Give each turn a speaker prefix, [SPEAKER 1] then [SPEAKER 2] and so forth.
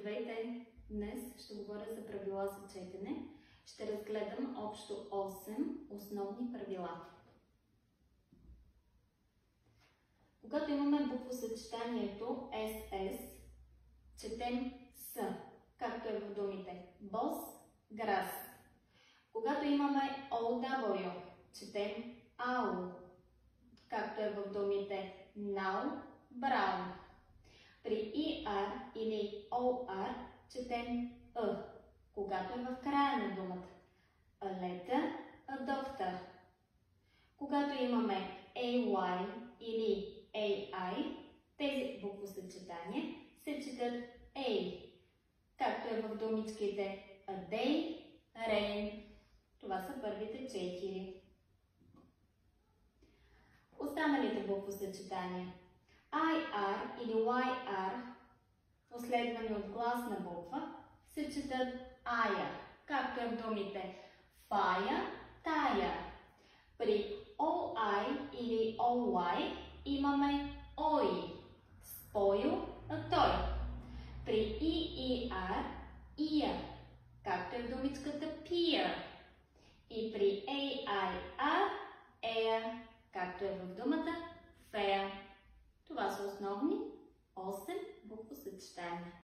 [SPEAKER 1] Здравейте! Днес ще говоря за правила за четене. Ще разгледам общо 8 основни правила. Когато имаме буквосъчетанието SS, четем С, както е в думите boss, grass. Когато имаме OW, четем OW, както е в думите now, brown. При ER или OR четем Е, когато е в края на думата. A letter, a doctor. Когато имаме AY или AI, тези буквосъчетания се четат A, както е в думичките a day, rain. Това са първите 4. Останалите буквосъчетания IR или YR, последвани от гласна буква, се четат IR, както е в думите fire, tire. При OI или OY имаме OI, spoil, той. При EER, ear, както е в думичката pear. И при AIR, air, както е в думата fair. Това са основни 8 буквосъчетания.